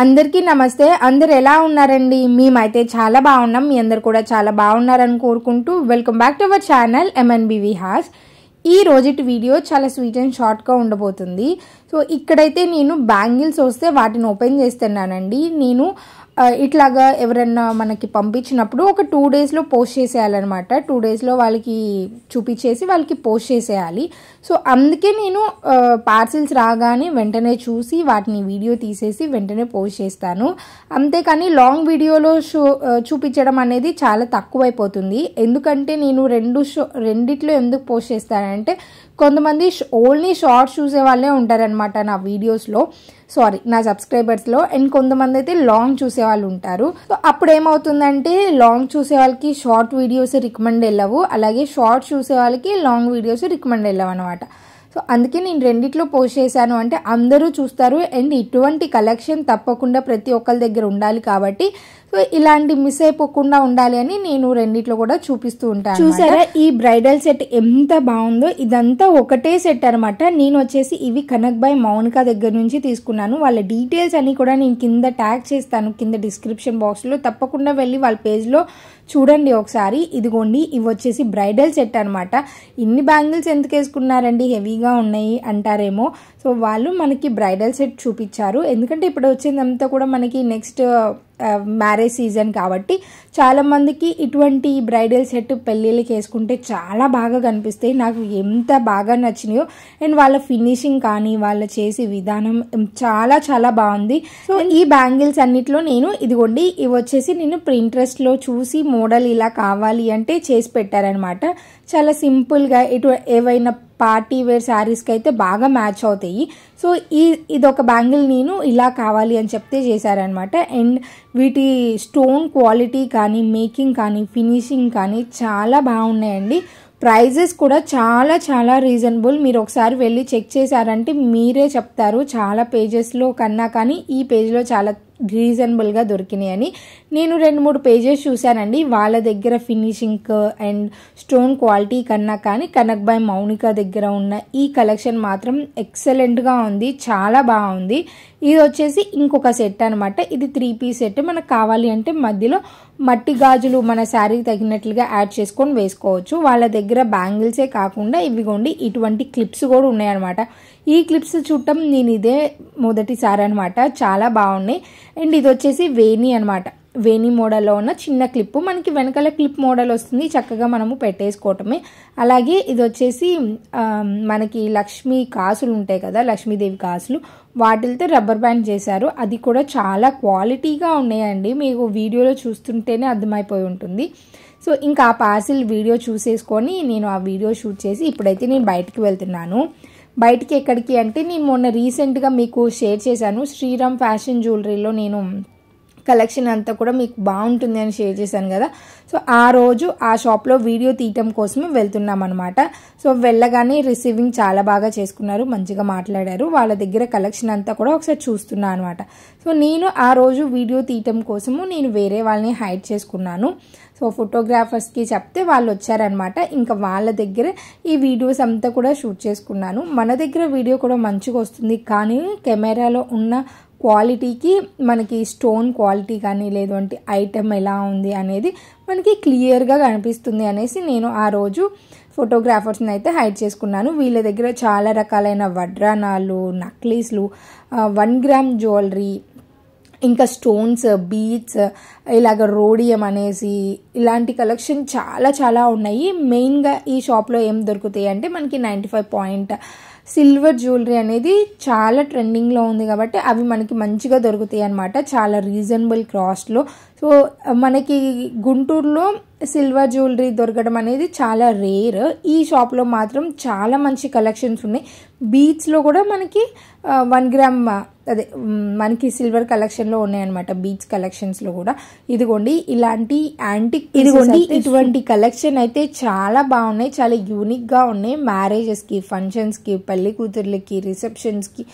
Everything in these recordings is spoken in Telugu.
అందరికీ నమస్తే. అందరు ఎలా ఉన్నారండి? మేమైతే చాలా బాగున్నాం. మీ అందరు కూడా చాలా బాగున్నారని కోరుకుంటూ welcome back to our channel MNB Vihas. ఈ రోజుటి వీడియో చాలా స్వీట్ అండ్ షార్ట్గా ఉండబోతుంది. సో ఇక్కడైతే నేను బ్యాంగిల్స్ వస్తే వాటిని ఓపెన్ చేస్తున్నానండి. నేను ఇట్లాగా ఎవరన్నా మనకి పంపించినప్పుడు ఒక 2 డేస్లో పోస్ట్ చేసేయాలన్నమాట. 2 డేస్లో వాళ్ళకి చూపించేసి వాళ్ళకి పోస్ట్ చేసేయాలి. సో అందుకే నేను పార్సిల్స్ రాగానే వెంటనే చూసి వాటిని వీడియో తీసేసి వెంటనే పోస్ట్ చేస్తాను. అంతేకాని లాంగ్ వీడియోలో చూపించడం అనేది చాలా తక్కువైపోతుంది. ఎందుకంటే నేను రెండిట్లో ఎందుకు పోస్ట్ చేస్తానంటే కొంతమంది ఓన్లీ షార్ట్స్ చూసే వాళ్ళే ఉంటారనమాట నా వీడియోస్లో, నా సబ్స్క్రైబర్స్లో. అండ్ కొంతమంది అయితే లాంగ్ చూసే వాళ్ళు ఉంటారు. సో అప్పుడు ఏమవుతుందంటే లాంగ్ చూసే వాళ్ళకి షార్ట్ వీడియోస్ రికమెండ్ వెళ్ళవు, అలాగే షార్ట్ చూసే వాళ్ళకి లాంగ్ వీడియోస్ రికమెండ్ వెళ్ళవు అనమాట. సో అందుకే నేను రెండిట్లో పోస్ట్ చేశాను అంటే అందరూ చూస్తారు. అండ్ ఇటువంటి కలెక్షన్ తప్పకుండా ప్రతి ఒక్కరి దగ్గర ఉండాలి కాబట్టి సో ఇలాంటి మిస్ అయిపోకుండా ఉండాలి అని నేను రెండిట్లో కూడా చూపిస్తూ ఉంటాను. చూసారా ఈ బ్రైడల్ సెట్ ఎంత బాగుందో? ఇదంతా ఒకటే సెట్ అనమాట. నేను వచ్చేసి ఇవి కనక్ బై మౌనిక దగ్గర నుంచి తీసుకున్నాను. వాళ్ళ డీటెయిల్స్ అన్ని కూడా నేను కింద ట్యాగ్ చేస్తాను, కింద డిస్క్రిప్షన్ బాక్స్లో. తప్పకుండా వెళ్ళి వాళ్ళ పేజ్లో చూడండి ఒకసారి. ఇదిగోండి, ఇవి వచ్చేసి బ్రైడల్ సెట్ అనమాట. ఇన్ని బ్యాంగిల్స్ ఎందుకు వేసుకున్నారండి, హెవీగా ఉన్నాయి అంటారేమో. సో వాళ్ళు మనకి బ్రైడల్ సెట్ చూపించారు. ఎందుకంటే ఇప్పుడు వచ్చిందంతా కూడా మనకి నెక్స్ట్ మ్యారేజ్ సీజన్ కాబట్టి చాలామందికి ఇటువంటి బ్రైడల్ సెట్ పెళ్ళిళ్ళకి వేసుకుంటే చాలా బాగా కనిపిస్తాయి. నాకు ఎంత బాగా నచ్చినాయో. అండ్ వాళ్ళ ఫినిషింగ్ కానీ వాళ్ళ చేసే విధానం చాలా చాలా బాగుంది. సో ఈ బ్యాంగిల్స్ అన్నిట్లో నేను ఇదిగోండి, ఇవి వచ్చేసి నేను Pinterestలో చూసి మోడల్ ఇలా కావాలి అంటే చేసి పెట్టారనమాట. చాలా సింపుల్గా ఏవైనా పార్టీ వేర్ శారీస్కి అయితే బాగా మ్యాచ్ అవుతాయి. సో ఇదొక బ్యాంగిల్ నేను ఇలా కావాలి అని చెప్తే చేశారనమాట. అండ్ వీటి స్టోన్ క్వాలిటీ కానీ మేకింగ్ కానీ ఫినిషింగ్ కానీ చాలా బాగున్నాయండి. ప్రైజెస్ కూడా చాలా చాలా రీజనబుల్. మీరు ఒకసారి వెళ్ళి చెక్ చేశారంటే మీరే చెప్తారు చాలా పేజెస్లో కన్నా కానీ ఈ పేజ్లో చాలా రీజనబుల్గా దొరికినాయి అని. నేను 2-3 పేజెస్ చూశానండి. వాళ్ళ దగ్గర ఫినిషింగ్ అండ్ స్టోన్ క్వాలిటీ కన్నా కానీ కనక్ బై మౌనిక దగ్గర ఉన్న ఈ కలెక్షన్ మాత్రం ఎక్సలెంట్గా ఉంది, చాలా బాగుంది. ఇది వచ్చేసి ఇంకొక సెట్ అనమాట. ఇది 3 పీస్ సెట్. మనకు కావాలి అంటే మధ్యలో మట్టి గాజులు మన శారీకి తగినట్లుగా యాడ్ చేసుకొని వేసుకోవచ్చు. వాళ్ళ దగ్గర బ్యాంగిల్సే కాకుండా ఇవిగోండి ఇటువంటి క్లిప్స్ కూడా ఉన్నాయన్నమాట. ఈ క్లిప్స్ చూడటం నేను ఇదే మొదటిసారి అనమాట. చాలా బాగున్నాయి. అండ్ ఇది వచ్చేసి వేణి అనమాట. వేణి మోడల్లో ఉన్న చిన్న క్లిప్, మనకి వెనకాల క్లిప్ మోడల్ వస్తుంది, చక్కగా మనము పెట్టేసుకోవటమే. అలాగే ఇది వచ్చేసి మనకి లక్ష్మీ కాసులు ఉంటాయి కదా, లక్ష్మీదేవి కాసులు, వాటితో రబ్బర్ బ్యాండ్ చేశారు. అది కూడా చాలా క్వాలిటీగా ఉన్నాయండి. మీకు వీడియోలో చూస్తుంటేనే అర్థమైపోయి ఉంటుంది. సో ఇంకా ఆ పార్సిల్ వీడియో చూసేసుకొని నేను ఆ వీడియో షూట్ చేసి ఇప్పుడైతే నేను బయటికి వెళ్తున్నాను. బయటికి ఎక్కడికి అంటే నేను మొన్న రీసెంట్గా మీకు షేర్ చేశాను, శ్రీరామ్ ఫ్యాషన్ జ్యువెలరీలో నేను కలెక్షన్ అంతా కూడా మీకు బాగుంటుంది అని షేర్ చేశాను కదా. సో ఆ రోజు ఆ షాప్లో వీడియో తీయటం కోసమే వెళ్తున్నాం అనమాట. సో వెళ్ళగానే రిసీవింగ్ చాలా బాగా చేసుకున్నారు, మంచిగా మాట్లాడారు. వాళ్ళ దగ్గర కలెక్షన్ అంతా కూడా ఒకసారి చూస్తున్నా అనమాట. సో నేను ఆ రోజు వీడియో తీయటం కోసము నేను వేరే వాళ్ళని హైడ్ చేసుకున్నాను. సో ఫోటోగ్రాఫర్స్కి చెప్తే వాళ్ళు వచ్చారనమాట. ఇంకా వాళ్ళ దగ్గర ఈ వీడియోస్ అంతా కూడా షూట్ చేసుకున్నాను. మన దగ్గర వీడియో కూడా మంచిగా వస్తుంది, కానీ కెమెరాలో ఉన్న క్వాలిటీకి మనకి స్టోన్ క్వాలిటీ కానీ లేదు అంటే ఐటమ్ ఎలా ఉంది అనేది మనకి క్లియర్గా కనిపిస్తుంది అనేసి నేను ఆ రోజు ఫోటోగ్రాఫర్స్ని అయితే హైడ్ చేసుకున్నాను. వీళ్ళ దగ్గర చాలా రకాలైన వడ్రానాలు, నక్లీస్లు, 1 గ్రామ్ జ్యువెలరీ, ఇంకా స్టోన్స్, బీడ్స్, ఇలాగ రోడియం అనేసి ఇలాంటి కలెక్షన్ చాలా చాలా ఉన్నాయి. మెయిన్గా ఈ షాప్లో ఏం దొరుకుతాయి అంటే మనకి 95 పాయింట్ సిల్వర్ జ్యువెలరీ అనేది చాలా ట్రెండింగ్లో ఉంది కాబట్టి అవి మనకి మంచిగా దొరుకుతాయి అన్నమాట, చాలా రీజనబుల్ కాస్ట్లో. సో మనకి గుంటూరులో సిల్వర్ జ్యువెలరీ దొరకడం అనేది చాలా రేర్. ఈ షాప్లో మాత్రం చాలా మంచి కలెక్షన్స్ ఉన్నాయి. బీచ్లో కూడా మనకి 1 గ్రామ్ అదే మనకి సిల్వర్ కలెక్షన్లో ఉన్నాయన్నమాట, బీచ్ కలెక్షన్స్లో కూడా. ఇదిగోండి ఇలాంటి యాంటిక్, ఇదిగోండి ఇటువంటి కలెక్షన్ అయితే చాలా బాగున్నాయి, చాలా యూనిక్గా ఉన్నాయి. మ్యారేజెస్కి, ఫంక్షన్స్కి, పెళ్లి కూతుర్లకి, రిసెప్షన్స్కి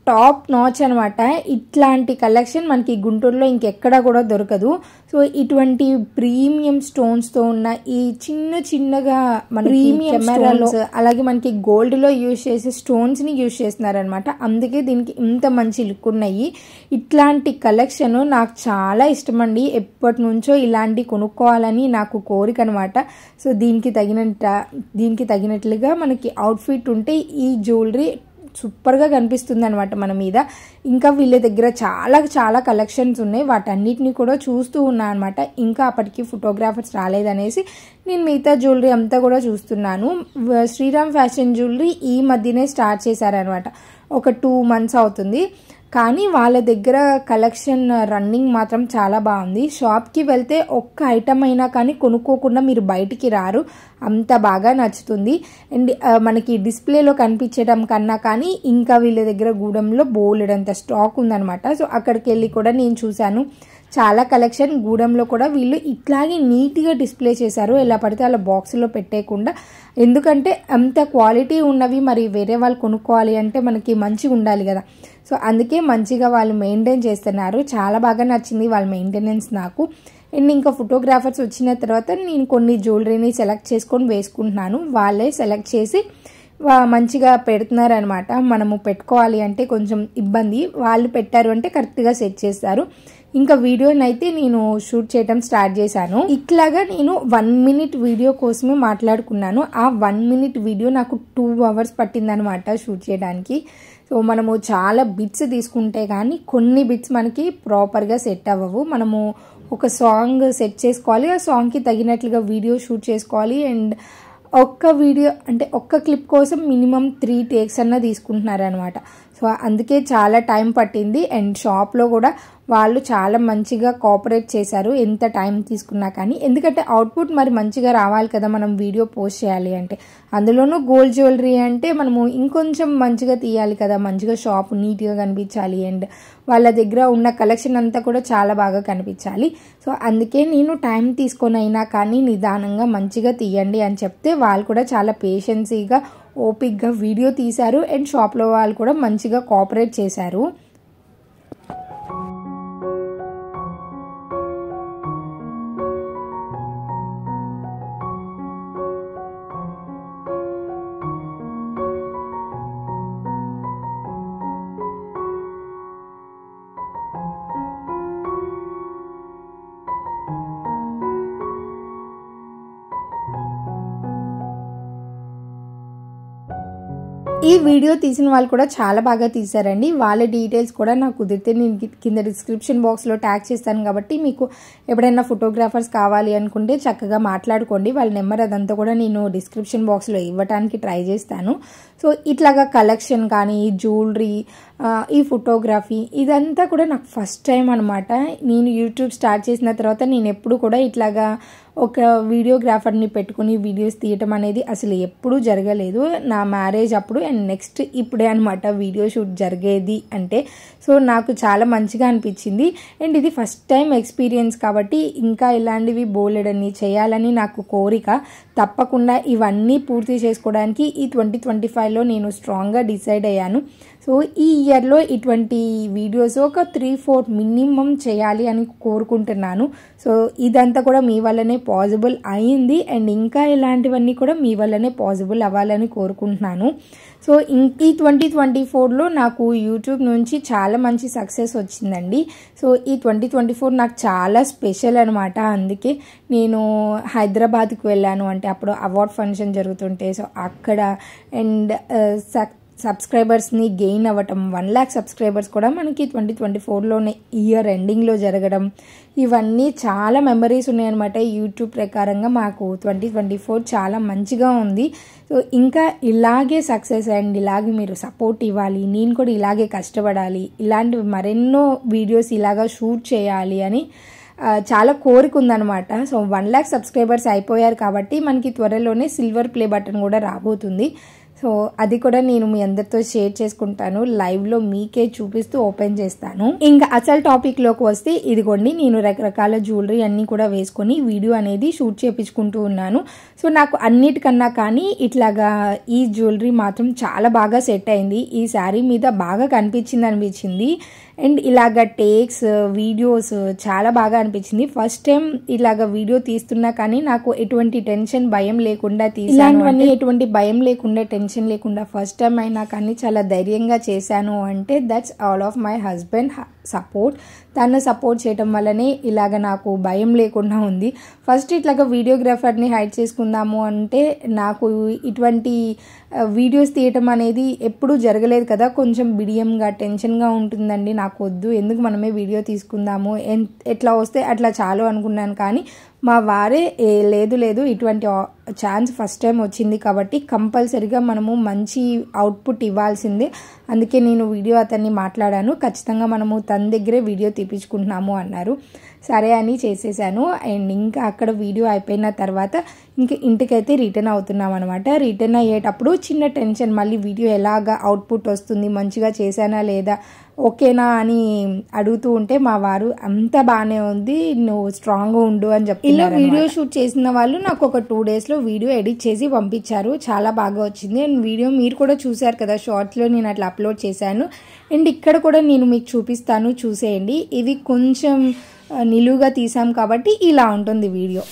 టాప్ నాచ్ అనమాట. ఇట్లాంటి కలెక్షన్ మనకి గుంటూరులో ఇంకెక్కడా కూడా దొరకదు. సో ఇటువంటి ప్రీమియం స్టోన్స్తో ఉన్న ఈ చిన్నగా మన ప్రీమియం కెమెరాలో అలాగే మనకి గోల్డ్లో యూజ్ చేసే స్టోన్స్ని యూజ్ చేస్తున్నారనమాట. అందుకే దీనికి ఇంత మంచి లుక్ ఉన్నాయి. ఇట్లాంటి కలెక్షన్ నాకు చాలా ఇష్టం అండి. ఎప్పటి నుంచో ఇలాంటి కొనుక్కోవాలని నాకు కోరిక అనమాట. సో దీనికి తగినట్లుగా మనకి అవుట్ఫిట్ ఉంటే ఈ జ్యువెలరీ సూపర్గా కనిపిస్తుంది అనమాట మన మీద. ఇంకా వీళ్ళ దగ్గర చాలా కలెక్షన్స్ ఉన్నాయి. వాటన్నిటిని కూడా చూస్తూ ఉన్నా అనమాట. ఇంకా అప్పటికి ఫోటోగ్రాఫర్స్ రాలేదనేసి నేను మిగతా జ్యువెలరీ అంతా కూడా చూస్తున్నాను. శ్రీరామ్ ఫ్యాషన్ జ్యువెలరీ ఈ మధ్యనే స్టార్ట్ చేశారనమాట. ఒక 2 months అవుతుంది. కానీ వాళ్ళ దగ్గర కలెక్షన్ రన్నింగ్ మాత్రం చాలా బాగుంది. షాప్కి వెళ్తే ఒక్క ఐటమ్ అయినా కానీ కొనుక్కోకుండా మీరు బయటికి రారు, అంత బాగా నచ్చుతుంది. అండ్ మనకి డిస్ప్లేలో కనిపించడం కన్నా కానీ ఇంకా వీళ్ళ దగ్గర గూడెంలో బోలెడంత స్టాక్ ఉందన్నమాట. సో అక్కడికి వెళ్ళి కూడా నేను చూశాను చాలా కలెక్షన్. గూడెంలో కూడా వీళ్ళు ఇట్లాగే నీట్గా డిస్ప్లే చేశారు, ఎలా పడితే అలా బాక్స్లో పెట్టేయకుండా. ఎందుకంటే అంత క్వాలిటీ ఉన్నవి మరి వేరే వాళ్ళు కొనుక్కోవాలి అంటే మనకి మంచిగా ఉండాలి కదా. సో అందుకే మంచిగా వాళ్ళు మెయింటైన్ చేస్తున్నారు. చాలా బాగా నచ్చింది వాళ్ళ మెయింటెనెన్స్ నాకు. అండ్ ఇంకా ఫోటోగ్రాఫర్స్ వచ్చిన తర్వాత నేను కొన్ని జ్యువెలరీని సెలెక్ట్ చేసుకొని వేసుకుంటున్నాను. వాళ్ళే సెలెక్ట్ చేసి మంచిగా పెడుతున్నారు అనమాట. మనము పెట్టుకోవాలి అంటే కొంచెం ఇబ్బంది, వాళ్ళు పెట్టారు అంటే కరెక్ట్గా సెట్ చేస్తారు. ఇంకా వీడియోని అయితే నేను షూట్ చేయడం స్టార్ట్ చేశాను. ఇట్లాగా నేను 1 minute వీడియో కోసమే మాట్లాడుకున్నాను. ఆ 1 minute వీడియో నాకు 2 hours పట్టిందనమాట షూట్ చేయడానికి. సో మనము చాలా బిట్స్ తీసుకుంటే కానీ కొన్ని బిట్స్ మనకి ప్రాపర్గా సెట్ అవ్వవు. మనము ఒక సాంగ్ సెట్ చేసుకోవాలి, ఆ సాంగ్కి తగినట్లుగా వీడియో షూట్ చేసుకోవాలి. అండ్ ఒక్క వీడియో అంటే ఒక్క క్లిప్ కోసం మినిమం 3 takes అన్నా తీసుకుంటున్నారనమాట. సో అందుకే చాలా టైం పట్టింది. అండ్ షాప్లో కూడా వాళ్ళు చాలా మంచిగా కోఆపరేట్ చేశారు ఎంత టైం తీసుకున్నా కానీ. ఎందుకంటే అవుట్పుట్ మరి మంచిగా రావాలి కదా మనం వీడియో పోస్ట్ చేయాలి అంటే. అందులోనూ గోల్డ్ జ్యువెలరీ అంటే మనము ఇంకొంచెం మంచిగా తీయాలి కదా, మంచిగా షాప్ నీట్గా కనిపించాలి. అండ్ వాళ్ళ దగ్గర ఉన్న కలెక్షన్ అంతా కూడా చాలా బాగా కనిపించాలి. సో అందుకే నేను టైం తీసుకొని అయినా కానీ నిదానంగా మంచిగా తీయండి అని చెప్తే వాళ్ళు కూడా చాలా పేషెన్సీగా ఓపిక్గా వీడియో తీశారు. అండ్ షాప్లో వాళ్ళు కూడా మంచిగా కోఆపరేట్ చేశారు. ఈ వీడియో తీసిన వాళ్ళు కూడా చాలా బాగా తీశారండి. వాళ్ళ డీటెయిల్స్ కూడా నాకు కుదిరితే నేను కింద డిస్క్రిప్షన్ బాక్స్లో ట్యాగ్ చేస్తాను కాబట్టి మీకు ఎప్పుడైనా ఫోటోగ్రాఫర్స్ కావాలి అనుకుంటే చక్కగా మాట్లాడుకోండి. వాళ్ళ నెంబర్ అదంతా కూడా నేను డిస్క్రిప్షన్ బాక్స్లో ఇవ్వడానికి ట్రై చేస్తాను. సో ఇట్లాగా కలెక్షన్ కానీ ఈ జ్యువెలరీ ఈ ఫోటోగ్రఫీ ఇదంతా కూడా నాకు ఫస్ట్ టైం అనమాట. నేను యూట్యూబ్ స్టార్ట్ చేసిన తర్వాత నేను ఎప్పుడు కూడా ఇట్లాగా ఒక వీడియోగ్రాఫర్ని పెట్టుకుని వీడియోస్ తీయటం అనేది అసలు ఎప్పుడూ జరగలేదు. నా మ్యారేజ్ అప్పుడు అండ్ నెక్స్ట్ ఇప్పుడే అనమాట వీడియో షూట్ జరిగేది అంటే. సో నాకు చాలా మంచిగా అనిపించింది. అండ్ ఇది ఫస్ట్ టైం ఎక్స్పీరియన్స్ కాబట్టి ఇంకా ఇలాంటివి బోలెడన్ని చేయాలని నాకు కోరిక. తప్పకుండా ఇవన్నీ పూర్తి చేసుకోవడానికి ఈ 2025లో నేను స్ట్రాంగ్గా డిసైడ్ అయ్యాను. సో ఈ ఇయర్లో ఇటువంటి వీడియోస్ ఒక 3-4 మినిమం చేయాలి అని కోరుకుంటున్నాను. సో ఇదంతా కూడా మీ వల్లనే పాసిబుల్ అయింది. అండ్ ఇంకా ఇలాంటివన్నీ కూడా మీ వల్లనే పాసిబుల్ అవ్వాలని కోరుకుంటున్నాను. సో ఈ 2024లో నాకు యూట్యూబ్ నుంచి చాలా మంచి సక్సెస్ వచ్చిందండి. సో ఈ 2024 నాకు చాలా స్పెషల్ అనమాట. అందుకే నేను హైదరాబాద్కి వెళ్ళాను. అంటే అప్పుడు అవార్డ్ ఫంక్షన్ జరుగుతుంటే సో అక్కడ అండ్ సబ్స్క్రైబర్స్ని గెయిన్ అవ్వటం 1 lakh సబ్స్క్రైబర్స్ కూడా మనకి 2024లోనే ఇయర్ ఎండింగ్లో జరగడం ఇవన్నీ చాలా మెమరీస్ ఉన్నాయన్నమాట. యూట్యూబ్ ప్రకారంగా మాకు 2024 చాలా మంచిగా ఉంది. సో ఇంకా ఇలాగే సక్సెస్ అండ్ ఇలాగే మీరు సపోర్ట్ ఇవ్వాలి, నేను కూడా ఇలాగే కష్టపడాలి, ఇలాంటివి మరెన్నో వీడియోస్ ఇలాగా షూట్ చేయాలి అని చాలా కోరిక ఉందన్నమాట. సో 1 lakh సబ్స్క్రైబర్స్ అయిపోయారు కాబట్టి మనకి త్వరలోనే సిల్వర్ ప్లే బటన్ కూడా రాబోతుంది. సో అది కూడా నేను మీ అందరితో షేర్ చేసుకుంటాను, లైవ్లో మీకే చూపిస్తూ ఓపెన్ చేస్తాను. ఇంకా అసలు టాపిక్లోకి వస్తే ఇదిగోండి, నేను రకరకాల జ్యువెలరీ అన్నీ కూడా వేసుకొని వీడియో అనేది షూట్ చేయించుకుంటూ ఉన్నాను. సో నాకు అన్నిటికన్నా కానీ ఇట్లాగా ఈ జ్యువెలరీ మాత్రం చాలా బాగా సెట్ అయింది. ఈ శారీ మీద బాగా అనిపించింది. అండ్ ఇలాగ టేక్స్ వీడియోస్ చాలా బాగా అనిపించింది. ఫస్ట్ టైం ఇలాగ వీడియో తీస్తున్నా కానీ నాకు ఎటువంటి టెన్షన్ భయం లేకుండా తీసాను. ఎటువంటి భయం లేకుండా టెన్షన్ లేకుండా ఫస్ట్ టైం అయినా కానీ చాలా ధైర్యంగా చేశాను అంటే that's all of my husband support. తను సపోర్ట్ చేయడం వల్లనే ఇలాగ నాకు భయం లేకుండా ఉంది. ఫస్ట్ ఇట్లాగ వీడియోగ్రాఫర్ని హైడ్ చేసుకుందాము అంటే నాకు ఇటువంటి వీడియోస్ తీయటం అనేది ఎప్పుడూ జరగలేదు కదా, కొంచెం బిడియంగా టెన్షన్గా ఉంటుందండి. నాకు వద్దు, ఎందుకు మనమే వీడియో తీసుకుందాము, ఎట్లా వస్తే అట్లా చాలు అనుకున్నాను. కానీ మా వారే లేదు ఇటువంటి ఛాన్స్ ఫస్ట్ టైం వచ్చింది కాబట్టి కంపల్సరీగా మనము మంచి అవుట్పుట్ ఇవ్వాల్సిందే. అందుకే నేను వీడియో అతన్ని మాట్లాడాను, ఖచ్చితంగా మనము తన దగ్గరే వీడియో తీపించుకుంటున్నాము అన్నారు. సరే అని చేసేసాను. అండ్ ఇంకా అక్కడ వీడియో అయిపోయిన తర్వాత ఇంకా ఇంటికైతే రిటర్న్ అవుతున్నాం అనమాట. రిటర్న్ అయ్యేటప్పుడు చిన్న టెన్షన్, మళ్ళీ వీడియో ఎలాగా అవుట్పుట్ వస్తుంది, మంచిగా చేశానా లేదా, ఓకేనా అని అడుగుతూ ఉంటే మా వారు అంతా బాగానే ఉంది, నువ్వు స్ట్రాంగ్గా ఉండు అని చెప్పి ఇలా వీడియో షూట్ చేసిన వాళ్ళు నాకు ఒక 2 daysలో వీడియో ఎడిట్ చేసి పంపించారు. చాలా బాగా వచ్చింది. అండ్ వీడియో మీరు కూడా చూసారు కదా, షార్ట్స్లో నేను అట్లా అప్లోడ్ చేశాను. అండ్ ఇక్కడ కూడా నేను మీకు చూపిస్తాను, చూసేయండి. ఇది కొంచెం నిలువుగా తీసాం కాబట్టి ఇలా ఉంటుంది వీడియో.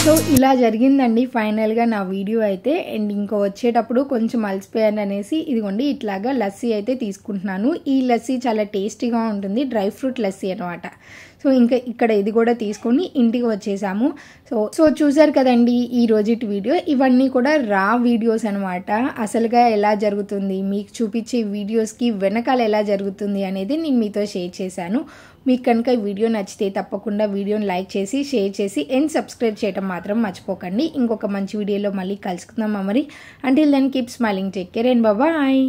సో ఇలా జరిగిందండి ఫైనల్గా నా వీడియో అయితే. అండ్ ఇంకా వచ్చేటప్పుడు కొంచెం అలసిపోయాను అనేసి ఇదిగోండి ఇట్లాగా లస్సీ అయితే తీసుకుంటున్నాను. ఈ లస్సీ చాలా టేస్టీగా ఉంటుంది, డ్రై ఫ్రూట్ లస్సీ అనమాట. సో ఇంకా ఇక్కడ ఇది కూడా తీసుకొని ఇంటికి వచ్చేసాము. సో చూసారు కదండి ఈ రోజుటి వీడియో. ఇవన్నీ కూడా రా వీడియోస్ అనమాట. అసలుగా ఎలా జరుగుతుంది, మీకు చూపించే వీడియోస్కి వెనకాల ఎలా జరుగుతుంది అనేది నేను మీతో షేర్ చేశాను. మీకు కనుక ఈ వీడియో నచ్చితే తప్పకుండా వీడియోని లైక్ చేసి షేర్ చేసి అండ్ సబ్స్క్రైబ్ చేయడం మాత్రం మర్చిపోకండి. ఇంకొక మంచి వీడియోలో మళ్ళీ కలుసుకుందాం మరి. Until then keep smiling, take care and bye.